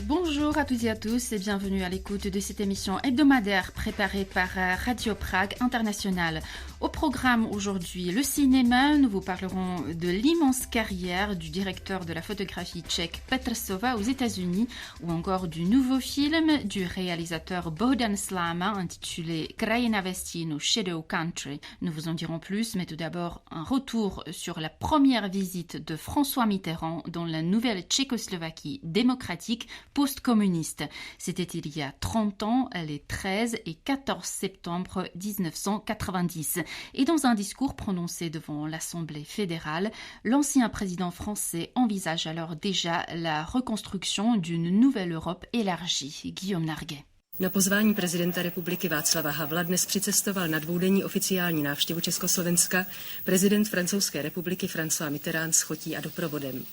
Bonjour à toutes et à tous et bienvenue à l'écoute de cette émission hebdomadaire préparée par Radio Prague International. Au programme aujourd'hui, le cinéma, nous vous parlerons de l'immense carrière du directeur de la photographie tchèque Petr Sova aux États-Unis ou encore du nouveau film du réalisateur Bohdan Slama intitulé Krajina ve stínu, Shadow Country. Nous vous en dirons plus, mais tout d'abord un retour sur la première visite de François Mitterrand dans la nouvelle Tchécoslovaquie démocratique post-communiste. C'était il y a 30 ans, les 13 et 14 septembre 1990. Et dans un discours prononcé devant l'Assemblée fédérale, l'ancien président français envisage alors déjà la reconstruction d'une nouvelle Europe élargie. Guillaume Narguet. Na pozvání prezidenta republiky Václava Havla dnes přicestoval na dvoudenní oficiální návštěvu Československa prezident Francouzské republiky François Mitterrand s chotí a doprovodem.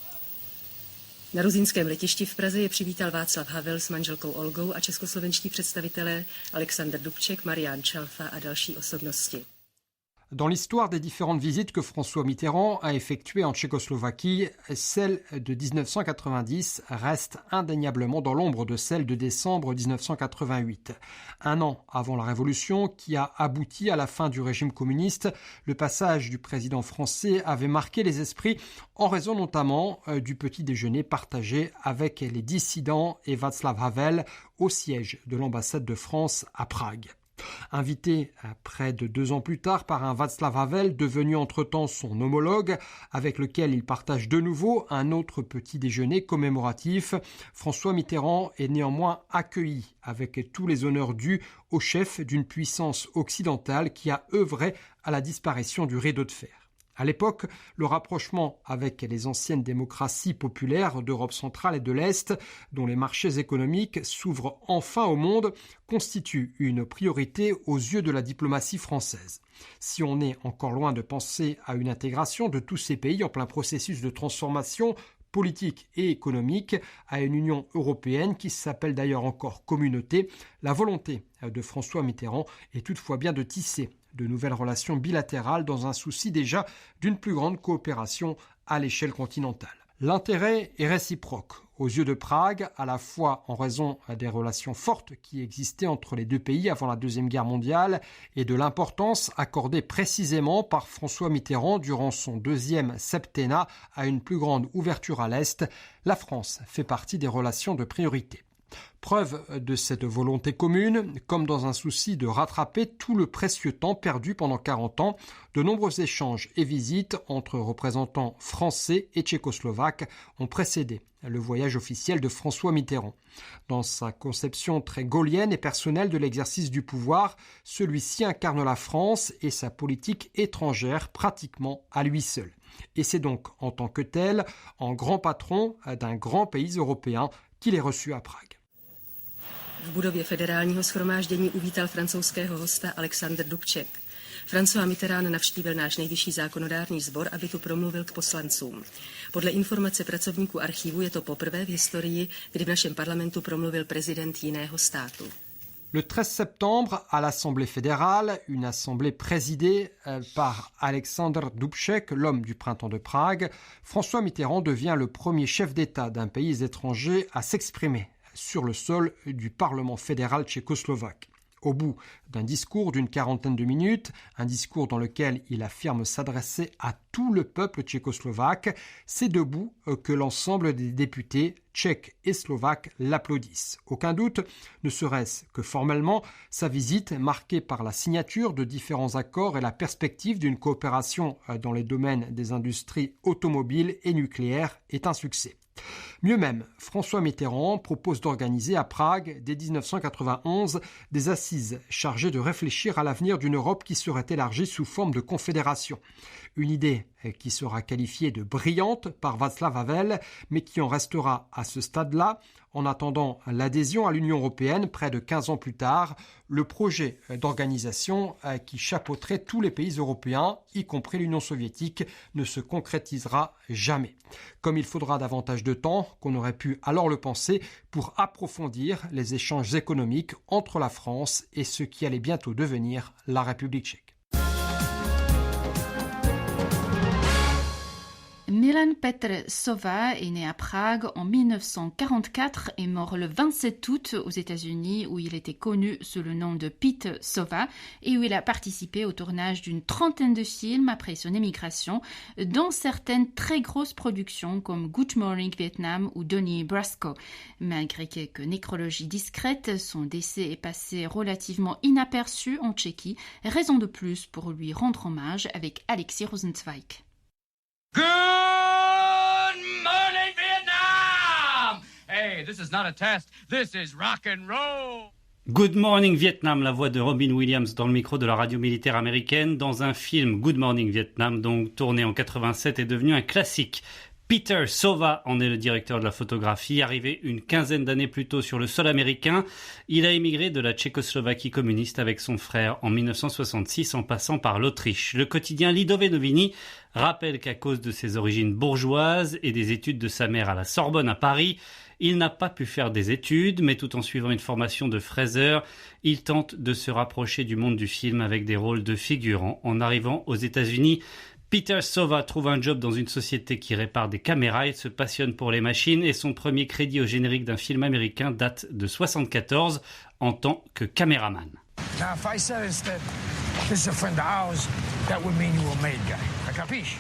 Na Ruzínském letišti v Praze je přivítal Václav Havel s manželkou Olgou a českoslovenští představitelé Alexander Dubček, Marián Čalfa a další osobnosti. Dans l'histoire des différentes visites que François Mitterrand a effectuées en Tchécoslovaquie, celle de 1990 reste indéniablement dans l'ombre de celle de décembre 1988. Un an avant la Révolution qui a abouti à la fin du régime communiste, le passage du président français avait marqué les esprits en raison notamment du petit déjeuner partagé avec les dissidents et Václav Havel au siège de l'ambassade de France à Prague. Invité près de 2 ans plus tard par un Václav Havel devenu entre-temps son homologue, avec lequel il partage de nouveau un autre petit déjeuner commémoratif, François Mitterrand est néanmoins accueilli avec tous les honneurs dus au chef d'une puissance occidentale qui a œuvré à la disparition du rideau de fer. À l'époque, le rapprochement avec les anciennes démocraties populaires d'Europe centrale et de l'Est, dont les marchés économiques s'ouvrent enfin au monde, constitue une priorité aux yeux de la diplomatie française. Si on est encore loin de penser à une intégration de tous ces pays en plein processus de transformation politique et économique, à une Union européenne qui s'appelle d'ailleurs encore communauté, la volonté de François Mitterrand est toutefois bien de tisser de nouvelles relations bilatérales dans un souci déjà d'une plus grande coopération à l'échelle continentale. L'intérêt est réciproque aux yeux de Prague, à la fois en raison des relations fortes qui existaient entre les deux pays avant la Deuxième Guerre mondiale et de l'importance accordée précisément par François Mitterrand durant son deuxième septennat à une plus grande ouverture à l'Est. La France fait partie des relations de priorité. Preuve de cette volonté commune, comme dans un souci de rattraper tout le précieux temps perdu pendant 40 ans, de nombreux échanges et visites entre représentants français et tchécoslovaques ont précédé le voyage officiel de François Mitterrand. Dans sa conception très gaullienne et personnelle de l'exercice du pouvoir, celui-ci incarne la France et sa politique étrangère pratiquement à lui seul. Et c'est donc en tant que tel, en grand patron d'un grand pays européen, qu'il est reçu à Prague. V budově federálního shromáždění uvítal francouzského hosta Alexander Dubček. François Mitterrand navštívil náš nejvyšší zákonodárný sbor, aby tu promluvil k poslancům. Podle informace pracovníků archivu je to poprvé v historii, kdy v našem parlamentu promluvil prezident jiného státu. Le 13 septembre, à l'Assemblée fédérale, une assemblée présidée par Alexander Dubček, l'homme du printemps de Prague, François Mitterrand devient le premier chef d'État d'un pays étranger à s'exprimer sur le sol du Parlement fédéral tchécoslovaque. Au bout d'un discours d'une 40aine de minutes, un discours dans lequel il affirme s'adresser à tout le peuple tchécoslovaque, c'est debout que l'ensemble des députés tchèques et slovaques l'applaudissent. Aucun doute, ne serait-ce que formellement, sa visite, marquée par la signature de différents accords et la perspective d'une coopération dans les domaines des industries automobiles et nucléaires, est un succès. Mieux même, François Mitterrand propose d'organiser à Prague, dès 1991, des assises chargées de réfléchir à l'avenir d'une Europe qui serait élargie sous forme de confédération. Une idée qui sera qualifiée de brillante par Václav Havel, mais qui en restera à ce stade-là. En attendant l'adhésion à l'Union européenne, près de 15 ans plus tard, le projet d'organisation qui chapeauterait tous les pays européens, y compris l'Union soviétique, ne se concrétisera jamais. Comme il faudra davantage de temps qu'on aurait pu alors le penser pour approfondir les échanges économiques entre la France et ce qui allait bientôt devenir la République tchèque. Milan Petr Sova est né à Prague en 1944 et mort le 27 août aux États-Unis, où il était connu sous le nom de Pete Sova et où il a participé au tournage d'une trentaine de films après son émigration, dont certaines très grosses productions comme Good Morning Vietnam ou Donnie Brasco. Malgré quelques nécrologies discrètes, son décès est passé relativement inaperçu en Tchéquie, raison de plus pour lui rendre hommage avec Alexis Rosenzweig. Good morning, Vietnam! Hey, this is not a test. This is rock and roll. Good Morning Vietnam, la voix de Robin Williams dans le micro de la radio militaire américaine dans un film Good Morning Vietnam, donc tourné en 87, est devenu un classique. Peter Sova en est le directeur de la photographie. Arrivé une quinzaine d'années plus tôt sur le sol américain, il a émigré de la Tchécoslovaquie communiste avec son frère en 1966 en passant par l'Autriche. Le quotidien Lidové Noviny rappelle qu'à cause de ses origines bourgeoises et des études de sa mère à la Sorbonne à Paris, il n'a pas pu faire des études, mais tout en suivant une formation de fraiseur, il tente de se rapprocher du monde du film avec des rôles de figurants. En arrivant aux États-Unis, Peter Sova trouve un job dans une société qui répare des caméras, il se passionne pour les machines et son premier crédit au générique d'un film américain date de 1974 en tant que caméraman. Now, if I said instead, this is a friend of ours, that would mean you were a made guy. Capisci?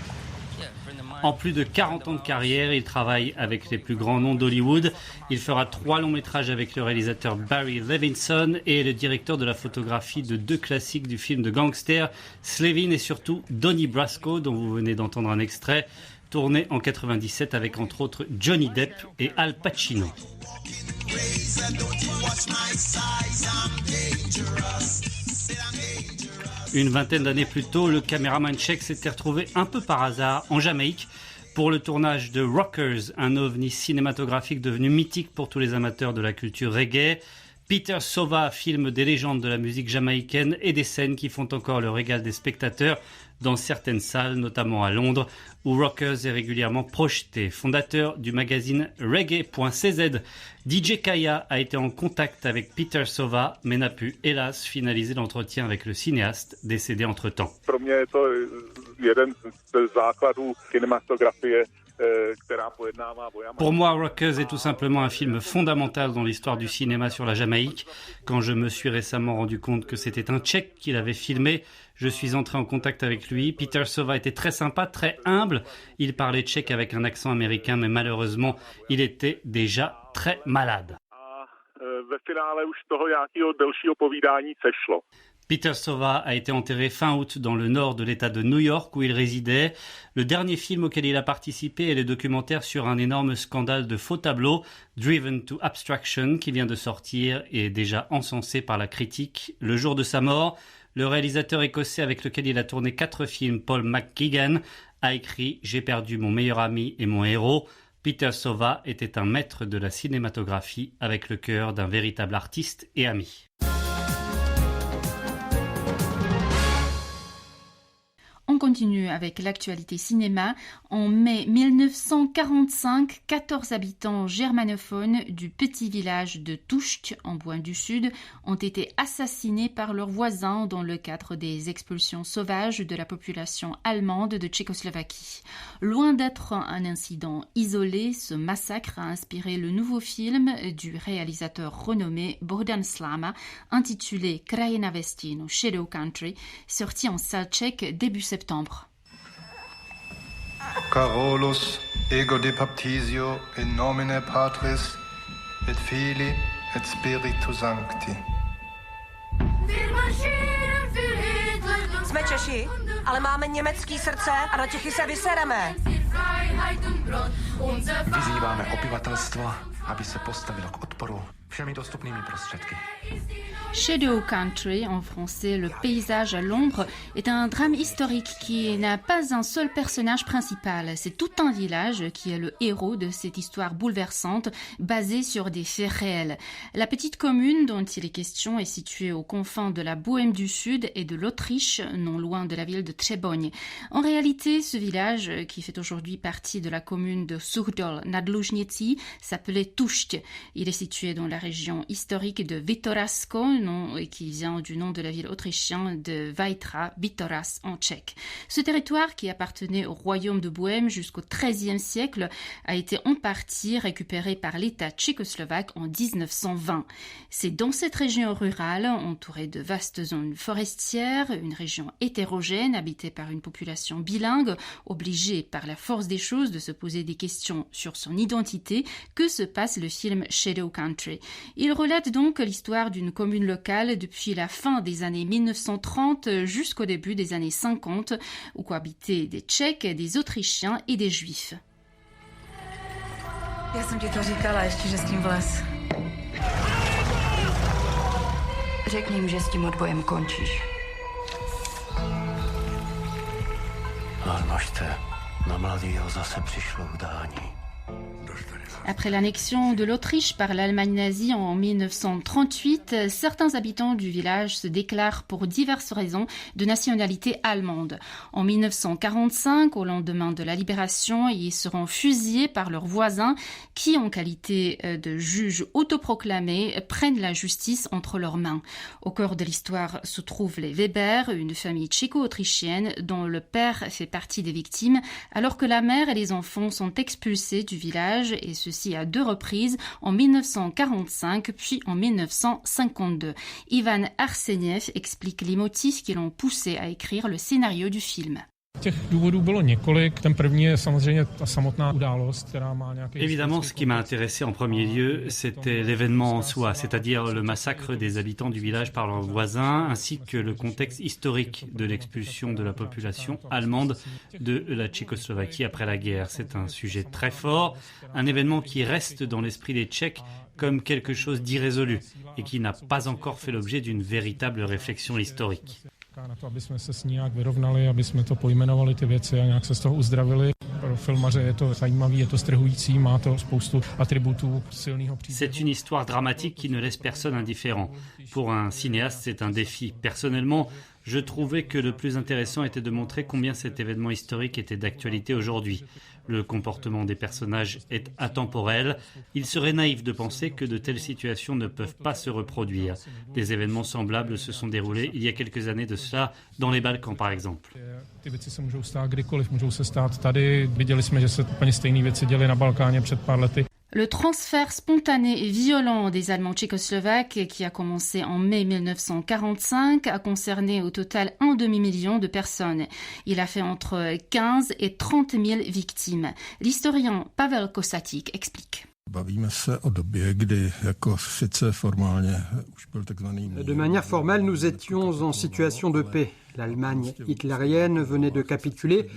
En plus de 40 ans de carrière, il travaille avec les plus grands noms d'Hollywood. Il fera 3 longs métrages avec le réalisateur Barry Levinson et est le directeur de la photographie de 2 classiques du film de gangster, Slevin et surtout Donnie Brasco, dont vous venez d'entendre un extrait, tourné en 97 avec entre autres Johnny Depp et Al Pacino. Une vingtaine d'années plus tôt, le caméraman tchèque s'était retrouvé un peu par hasard en Jamaïque pour le tournage de Rockers, un ovni cinématographique devenu mythique pour tous les amateurs de la culture reggae. Peter Sova filme des légendes de la musique jamaïcaine et des scènes qui font encore le régal des spectateurs dans certaines salles, notamment à Londres, où Rockers est régulièrement projeté. Fondateur du magazine Reggae.cz, DJ Kaya a été en contact avec Peter Sova, mais n'a pu, hélas, finaliser l'entretien avec le cinéaste, décédé entre-temps. Pour moi, Rockers est tout simplement un film fondamental dans l'histoire du cinéma sur la Jamaïque. Quand je me suis récemment rendu compte que c'était un Tchèque qui l'avait filmé, je suis entré en contact avec lui. Peter Sova était très sympa, très humble. Il parlait tchèque avec un accent américain, mais malheureusement, il était déjà très malade. Peter Sova a été enterré fin août dans le nord de l'État de New York où il résidait. Le dernier film auquel il a participé est le documentaire sur un énorme scandale de faux tableaux, Driven to Abstraction, qui vient de sortir et est déjà encensé par la critique. Le jour de sa mort, le réalisateur écossais avec lequel il a tourné 4 films, Paul McGuigan, a écrit « J'ai perdu mon meilleur ami et mon héros ». Peter Sova était un maître de la cinématographie avec le cœur d'un véritable artiste et ami. On continue avec l'actualité cinéma. En mai 1945, 14 habitants germanophones du petit village de Tušť, en Bohême du Sud, ont été assassinés par leurs voisins dans le cadre des expulsions sauvages de la population allemande de Tchécoslovaquie. Loin d'être un incident isolé, ce massacre a inspiré le nouveau film du réalisateur renommé Bohdan Slama, intitulé Krajina Vestin, Shadow Country, sorti en salle tchèque début septembre. Carolus ego de baptisio in nomine Patris et Filii et Spiritus Sancti. Jsme Češi, ale máme německý srdce a na Čechy se vysereme. Vyzýváme obyvatelstvo, aby se postavilo k odporu všemi dostupnými prostředky. Shadow Country, en français Le paysage à l'ombre, est un drame historique qui n'a pas un seul personnage principal. C'est tout un village qui est le héros de cette histoire bouleversante basée sur des faits réels. La petite commune dont il est question est située aux confins de la Bohême du Sud et de l'Autriche, non loin de la ville de Třeboň. En réalité, ce village, qui fait aujourd'hui partie de la commune de Suchdol nad Lužnicí, s'appelait Tušť. Il est situé dans la région historique de Vitorasko, qui vient du nom de la ville autrichienne de Vajtra, Vitoraz en tchèque. Ce territoire, qui appartenait au royaume de Bohême jusqu'au XIIIe siècle, a été en partie récupéré par l'État tchécoslovaque en 1920. C'est dans cette région rurale, entourée de vastes zones forestières, une région hétérogène habitée par une population bilingue, obligée par la force des choses de se poser des questions sur son identité, que se passe le film Shadow Country. Il relate donc l'histoire d'une commune locale depuis la fin des années 1930 jusqu'au début des années 50, où cohabitaient des Tchèques, des Autrichiens et des Juifs. Já jsem ti to říkala, ještě, že s tím vlez. Řekni jim, že s tím odbojem končíš. Armašte, na mladýho zase přišlo udání. Après l'annexion de l'Autriche par l'Allemagne nazie en 1938, certains habitants du village se déclarent pour diverses raisons de nationalité allemande. En 1945, au lendemain de la libération, ils seront fusillés par leurs voisins qui, en qualité de juges autoproclamés, prennent la justice entre leurs mains. Au cœur de l'histoire se trouvent les Weber, une famille tchéco-autrichienne dont le père fait partie des victimes, alors que la mère et les enfants sont expulsés du village, et ceci à 2 reprises, en 1945 puis en 1952. Ivan Arseniev explique les motifs qui l'ont poussé à écrire le scénario du film. Évidemment, ce qui m'a intéressé en premier lieu, c'était l'événement en soi, c'est-à-dire le massacre des habitants du village par leurs voisins, ainsi que le contexte historique de l'expulsion de la population allemande de la Tchécoslovaquie après la guerre. C'est un sujet très fort, un événement qui reste dans l'esprit des Tchèques comme quelque chose d'irrésolu et qui n'a pas encore fait l'objet d'une véritable réflexion historique. Na to, aby jsme se s ní nějak vyrovnali, aby jsme to pojmenovali ty věci a nějak se z toho uzdravili. Pro filmaře je to zajímavý, je to strhující, má to spoustu atributů silného příběhu. C'est une histoire dramatique qui ne laisse personne indifférent. Pour un cinéaste, c'est un défi. Personnellement, je trouvais que le plus intéressant était de montrer combien cet événement historique était d'actualité aujourd'hui. Le comportement des personnages est atemporel. Il serait naïf de penser que de telles situations ne peuvent pas se reproduire. Des événements semblables se sont déroulés il y a quelques années de cela, dans les Balkans par exemple. Ty věci se můžou stát kdykoliv, můžou se stát tady. Viděli jsme, že se úplně stejné věci děly na Balkáně před pár lety. Le transfert spontané et violent des Allemands tchécoslovaques, qui a commencé en mai 1945, a concerné au total 1 demi-million de personnes. Il a fait entre 15 et 30 000 victimes. L'historien Pavel Kosatík explique. De manière formelle, nous étions en situation de paix. L'Allemagne hitlérienne venait de capituler,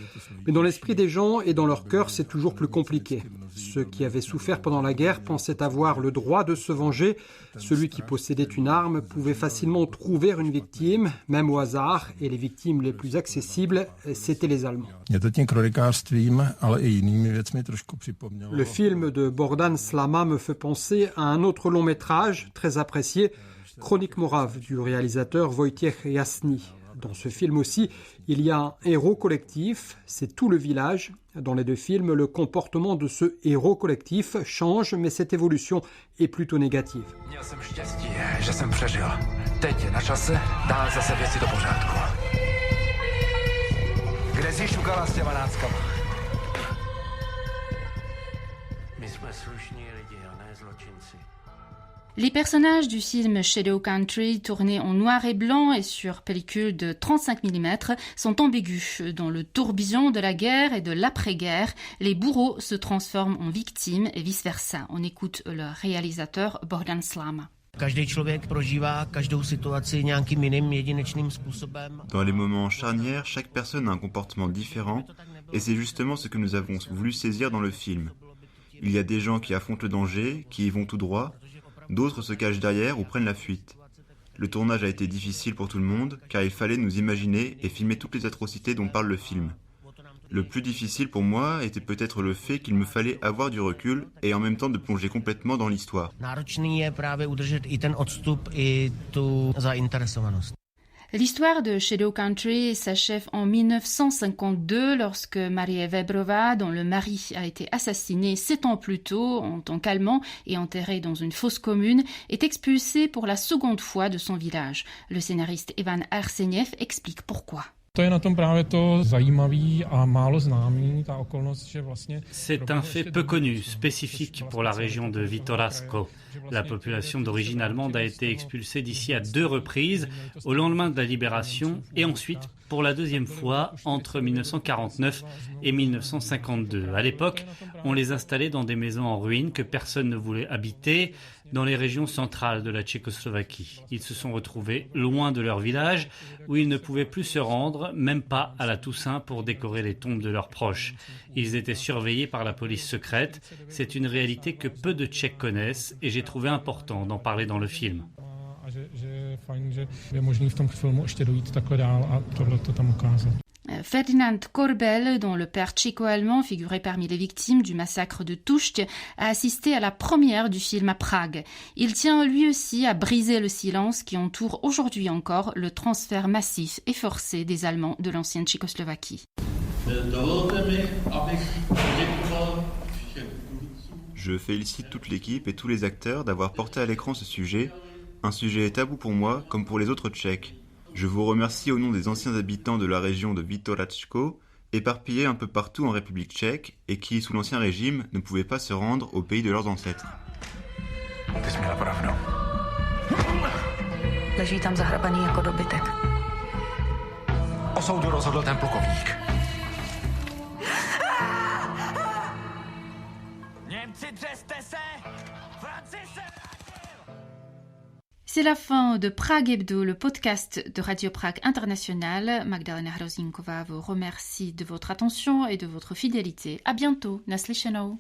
mais dans l'esprit des gens et dans leur cœur, c'est toujours plus compliqué. Ceux qui avaient souffert pendant la guerre pensaient avoir le droit de se venger. Celui qui possédait une arme pouvait facilement trouver une victime, même au hasard, et les victimes les plus accessibles, c'étaient les Allemands. Le film de Bordan Slama me fait penser à un autre long métrage très apprécié, Chronique Morave, du réalisateur Wojciech Jasny. Dans ce film aussi, il y a un héros collectif, c'est tout le village. Dans les 2 films, le comportement de ce héros collectif change, mais cette évolution est plutôt négative. Měl jsem štěstí, že jsem přežil. Teď je na čase dát zase věci do pořádku. Kde jsi šukala s těma náckama? My jsme slušní lidi a ne zločinci. Les personnages du film Shadow Country, tourné en noir et blanc et sur pellicule de 35 mm, sont ambigus. Dans le tourbillon de la guerre et de l'après-guerre, les bourreaux se transforment en victimes et vice-versa. On écoute le réalisateur Bordan Slama. Dans les moments charnières, chaque personne a un comportement différent et c'est justement ce que nous avons voulu saisir dans le film. Il y a des gens qui affrontent le danger, qui y vont tout droit. D'autres se cachent derrière ou prennent la fuite. Le tournage a été difficile pour tout le monde car il fallait nous imaginer et filmer toutes les atrocités dont parle le film. Le plus difficile pour moi était peut-être le fait qu'il me fallait avoir du recul et en même temps de plonger complètement dans l'histoire. L'histoire de Shadow Country s'achève en 1952 lorsque Marie Vebrova, dont le mari a été assassiné 7 ans plus tôt en tant qu'allemand et enterré dans une fosse commune, est expulsée pour la seconde fois de son village. Le scénariste Ivan Arseniev explique pourquoi. C'est un fait peu connu, spécifique pour la région de Vitorazko. La population d'origine allemande a été expulsée d'ici à 2 reprises, au lendemain de la libération, et ensuite pour la deuxième fois entre 1949 et 1952. À l'époque, on les installait dans des maisons en ruine que personne ne voulait habiter, dans les régions centrales de la Tchécoslovaquie. Ils se sont retrouvés loin de leur village, où ils ne pouvaient plus se rendre, même pas à la Toussaint pour décorer les tombes de leurs proches. Ils étaient surveillés par la police secrète. C'est une réalité que peu de Tchèques connaissent, et j'ai trouvé important d'en parler dans le film. Ferdinand Korbel, dont le père tchéco-allemand figurait parmi les victimes du massacre de Tušť, a assisté à la première du film à Prague. Il tient lui aussi à briser le silence qui entoure aujourd'hui encore le transfert massif et forcé des Allemands de l'ancienne Tchécoslovaquie. Je félicite toute l'équipe et tous les acteurs d'avoir porté à l'écran ce sujet, un sujet tabou pour moi comme pour les autres Tchèques. Je vous remercie au nom des anciens habitants de la région de Vitorazko, éparpillés un peu partout en République tchèque et qui, sous l'Ancien Régime, ne pouvaient pas se rendre au pays de leurs ancêtres. Leží tam zahrabaný jako dobytek. O soudu rozhodl ten plukovník. Němci, třeste se! Franci se! C'est la fin de Prague Hebdo, le podcast de Radio Prague International. Magdalena Hrozinkova vous remercie de votre attention et de votre fidélité. À bientôt. Naslyšenou.